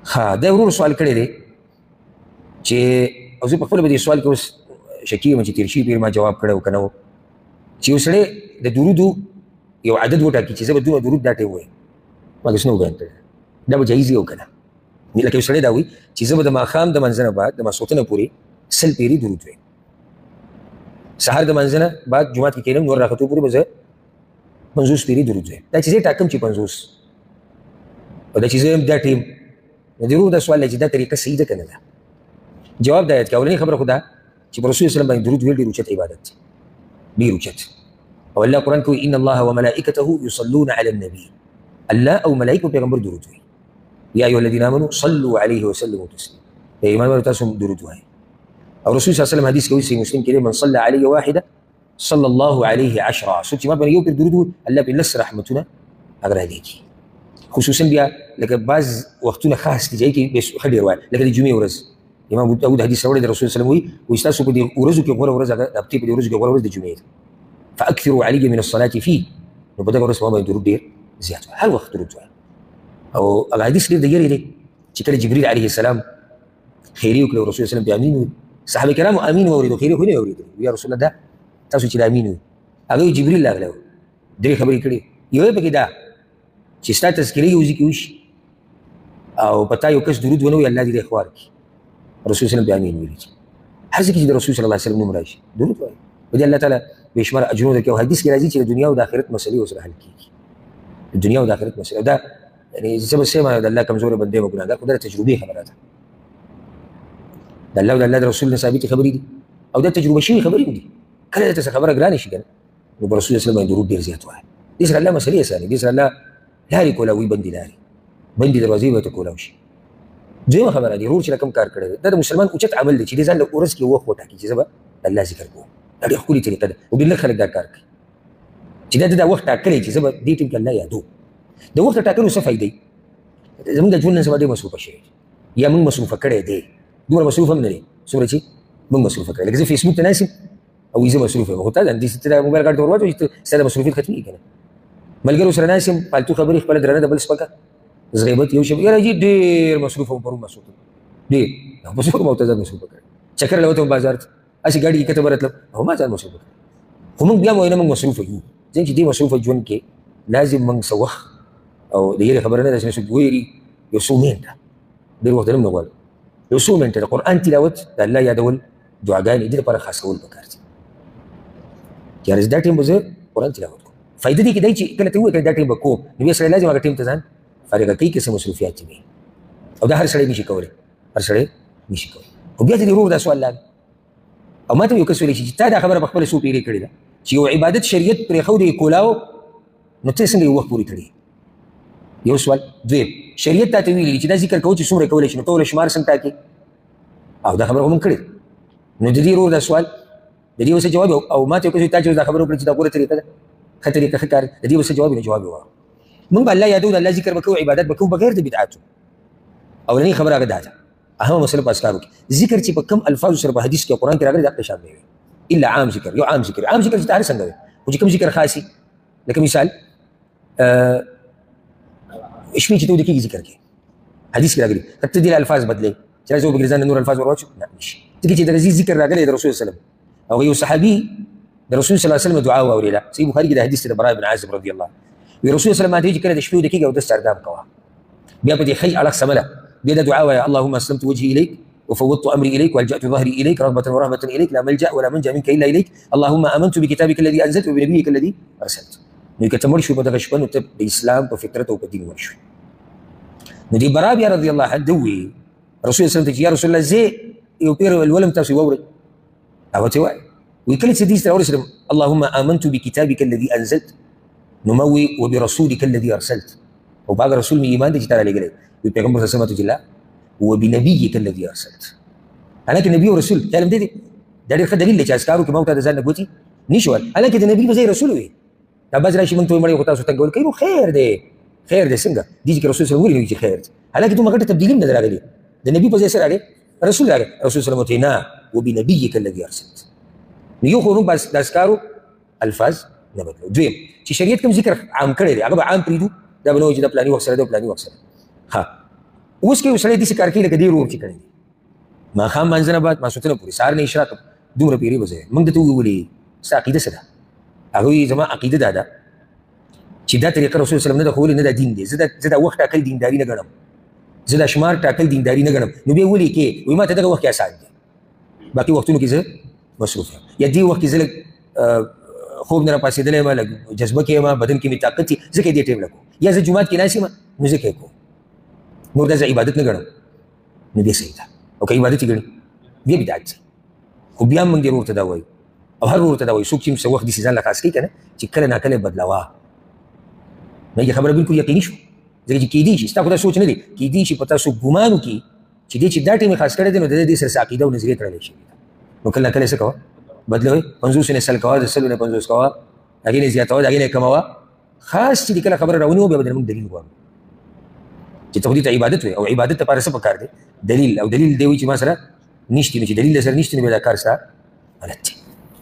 ها دا ورور سوال کړی دی چې او زه په خپله به دې سوال کې اوس شکي یم چې تېر شوي پېر ما جواب کړی و که نه و چې یو سړی د درودو یو عدد وټاکي چې زه به دومره درود دا ټیم ووایم ما داسې نه و بیان کړی دا به جایز وي او که نه لکه یو سړی دا وایي چې زه به د ماښام د منځه نه بعد د ماسخوتنه پورې 100 پېرې درود وایم سهار د منځه نه بعد جومات کې کښېنم نور راختو پورې به زه 50 پېرې درود وایم دا چې زه ټاکم چې 50 او دا چې زه دا ټیم نو د ورور دا سوال دی چې دا طریقه صحیح ده که نه ده جواب دا یاد کړه اولنۍ خبره خو دا چې په رسول صلی الله علیه وسلم باندې درود ویل ډېر اوچت عبادت دی ډېر اوچت او الله قرآن کوي ان الله وملائکته یصلون علی النبي الله او ملائکه پیغمبر درود وایي یا ایها الذین آمنوا صلوا علیه وسلموا تسلیما ای ایمان والو تاسو درود وایي او رسول صلی الله علیه وسلم حدیث کوي صحیح مسلم کې من صلى علی واحده صلى الله عليه 10 څوک چې ما باندې یو پیر درود وایي الله پرې لس رحمتونه هغه رالیږي خصوصا بیا لکه بعض وختونه خاص دي ځای کې ښه ډېر وایي لکه د جمعې ورځ امام ابو داود حدیث راوړی د رسول صلی الله علیه وسلم وایي ستاسو په دې ورځو کې غوره ورځ هغه د هفتې په دې ورځو کې غوره ورځ د جمعې ده فاکثروا علی من الصلاه فيه نو په دغه ورځ ما باندې درود ډېر زیات وایي هر وخت درود وایي او هغه حدیث ډېر د یېرې دی چې کله جبریل علیه السلام خیري وکړه رسول صلی الله علیه وسلم پرې امین وویل صحابه کرامو امین واورېدو خیري خو نه یې اورېدلو یا رسول الله دا تاسو چې د امین وویل هغه جبریل راغلی و درې خبرې کړې یو یې پکې دا چې ستا تذکرې یوځي کې وشي او په تا یو کس درود ونه وایي الله دې خوار کړي رسول صلی الله علیه وسلم په امین ویلي هر ځای کې چې د رسول صلی الله علیه وسلم نوم راشي درود وایي په دې الله تعالی بې شماره اجرونه درکوي او حدیث کې راځي چې د دنیا او د آخرت مسلې ورسره حل کېږي د دنیا او د آخرت مسلې او دا یعنې زه به څه د الله کمزوری بندی یم او ګناهګار خو دا د تجربې خبره ده د الله او د الله د رسول نه ثابتې خبرې دي او دا تجربه شوي خبرې هم دي کله درته څه خبره ګرانه شي که نه نو په رسول صلی الله علیه وسلم باندې درود ډېر زیات وایه دې سره الله مسلې اسانوي دې سره الله لارې کولاوي بندې لارې بندې دروازې به ورته کولاو شي دویمه خبره دی ورور چې کوم کار کړی دی دا د مسلمان اوچت عمل دی چې دې ځان له ورځ کې وخت وټاکي چې زه به د الله ذکر کوم دا ډېره ښکلې طریقه ده او ډېر لږ خلک دا کار کوي چې دا وخت ټاکلی چې زه به دې ټیم کې الله یادوم د وخت ټاکلو څه فایدې زموږ د ژوند نن سبا ډېر مصروفه شوی یا موږ مصروفه کړی دی دومره مصروف هم نه دی څومره چې موږ مصروفه کړی لکه زه فیسبوک ته ناست یم او زه مصروف یم خو تا دې ته موبایل کارت ته ور واچوې ستا د مصروفیت ختمېږي که نه ملګرو سره ناست یم فالتو خبرې خپله درنه د بل سپکه غیبت یو شی یاره جي ډېر مصروف وم پرون مصروف ډېر په څوک ما ورته ځان مصروفه کړی چکر له وتم بازار ته هسې ګاډي کې کته به راتلم او ما ځان مصروفه کړی خو موږ بیا هم وایو نه موږ مصروفه یو ځکه چې دې مصروفه ژوند کې لازم موږ څه وخت او د یېرې خبره نه ده چې څوک ویري یو څو منټه ډېر وخت هم نه غواړو یو څو منټه د قرآن تلاوت د الله یادول دعاګانې دې لپاره خاص کول پکار دي یاره دا ټیم به زه قرآن تلاوت کوم فایده دې کې دی چې کله ته ووایې کله دا ټیم به کوم نو بیا سړی لازم هغه ټیم ته ځان فارغه کوي که څه مصروفیات دي او دا هر سړی نشي کولی هر سړی نشي کولی خو بیا ته د ورور دا سوال لاګ او ما ته یو کس ویلی چې تا دا خبره په خپله څو پیرې کړې ده چې یو عبادت شریعت پرېښودی یې کولاو نو ته څنګه یو وخت پورې تړې یو سوال دویم شریعت تا ته ویلي چې دا ذکر کوو چې څومره کولی شي نو ته ولې شمار څنګه ټاکې او دا خبره خو موږ کړې نو د دې ورور دا سوال د دې اوس جواب او ما ته یو کس وایي تا چې اوس دا خبره وکړه چې دا غوره طریقه ده ښه طریقه ښه کار د دې اوس جواب نه جواب یې ووایه موږ به الله یادو د الله ذکر به کوو عبادت به کوو بغیر د بدعاتو اولنۍ خبره هغه دا ده اهمه مسله په اذکارو کې ذکر چې په کوم الفاظو سره په حدیث کې او قرآن کې راغلی دا په شان دی الا عام ذکر یو عام ذکر چې ته هر څنګه وي خو چې کوم ذکر خاصي لکه مثال شپې چې ته ودې کېږي ذکر کې حدیث کې راغلي که ته دې الفاظ بدلې چې راځه وبګرې ځان نور الفاظ ور واچو نه نشي ځکه چې د رضي ذکر راغلی د رسول صلی الله علیه وسلم او یو صحابي د رسول صلی الله علیه وسلم دعا واورېده صحیح بخاري کې د حدیث د براء بن عازب رضی الله وی رسول صلی الله علیه وسلم چې کله د شپې ودې کېږي او د سردام کوه بیا په دې خی اړخ سمله بیا د دعا وایه اللهم اسلمت وجهي اليك وفوضت امري اليك والجات ظهري اليك رغبه ورهبه اليك لا ملجا ولا منجا منك الا اليك اللهم امنت بكتابك الذي انزلت وبنبيك الذي ارسلت نو که ته مړ شو په دغه شپه نو ته د اسلام په فطرت او په دین مړ شوې نو دې برا بیا رضی الله عنه وی رسول صلی الله علیه وسلم یا رسول الله زه یو پیر ولولم تاسو واورئ هغه ته وایي وی کله چې حدیث ته ورسېدم اللهم امنت بكتابك الذي انزلت نموي وبرسولك الذي ارسلت او باغ رسول می ایمان دې چې تعالی لګلې وی پیغمبر صلی الله علیه وسلم وبنبيك الذي ارسلت حالانکه نبی او رسول علم دې دا ډېر ښه دلیل دی چې اذکارو کې موږ ته د ځان نه ګوتې نشول حالانکه د نبي په ځای رسول وي دا بعض راشي موږ ته وایي مړی خو تاسو تنګول کوي نو خیر دی خیر دی څنګه دې چې رسول صلی الله علیه وسلم ویلي چې خیر دی حالانکه دومره غټه تبدیلي هم نه راغلې د نبي په ځای سره راغلی رسول راغی رسول صلی الله علیه وسلم نه وبنبيك الذي ارسلت نو یو خو موږ د اذکارو الفاظ نه بدلو دویم چې شریعت کوم ذکر عام کړی دی هغه به عام پرېږدو دا به نه وایي چې د پلاني وخت سره د پلاني وخت سره ها اوس کې وسړی داسې کار کوي لکه دې ورور چې کړی دی ماښام مانځنه بعد ماسوتنه پورې سهار نه اشراق دومره پیرې به ځای موږ درته وویلې ستا عقیده څه ده هغه وایي زما عقیده دا ده چې دا طریقه رسول صلی الله علیه وسلم نه ده ښوولې نه دا دین دی زه دا وخت ټاکل دینداري نه ګڼم زه دا شمار ټاکل دینداري نه ګڼم نو بیا ولې کې وایي ما ته دغه وخت کې اسان دی باقي وختونو کې زه مصروف یم یا دې وخت کې زه لږ خوب نه راپاڅېدلی یم لږ جذبه کې یم بدن کې مې طاقت وي ځکه یې دې ټایم نه کوم یا زه جومات کې ناست یم نو ځکه یې کوم نور دا زه عبادت نه ګڼم نو دې صحیح ده او که عبادت یې ګڼي بیا بدعت دی خو بیا هم موږ ډېر ورته دا وایو او هر ورته دا وایي څوک چې څه وخت داسې ځان له خاص کوي که نه چې کله ناکله یې بدلوه نه یې خبره بالکل یقیني شو ځکه چې کیدی شي ستا خو دا سوچ نه دی کیدی شي په تاسو ګمان وکړي چې دې چې دا ټیم یې خاص کړی دی نو د دې سره څه عقیده او نظریه تړلی شوې ده نو کله ناکله یې څه کوه بدلوئ 50 نه سل کوه د سلو نه 50 کوه هغې نه زیاتوه د هغې نه یې کموه خاص چې د کله خبره راونیوه بیا به د موږ دلیل غواړو چې ته خو دې ته عبادت وایي او عبادت دپاره څه پکار دی دلیل او دلیل دی وایي چې ما سره نشته نو چې دلیل در سره نشته نو بیا دا کار ستا غلط دی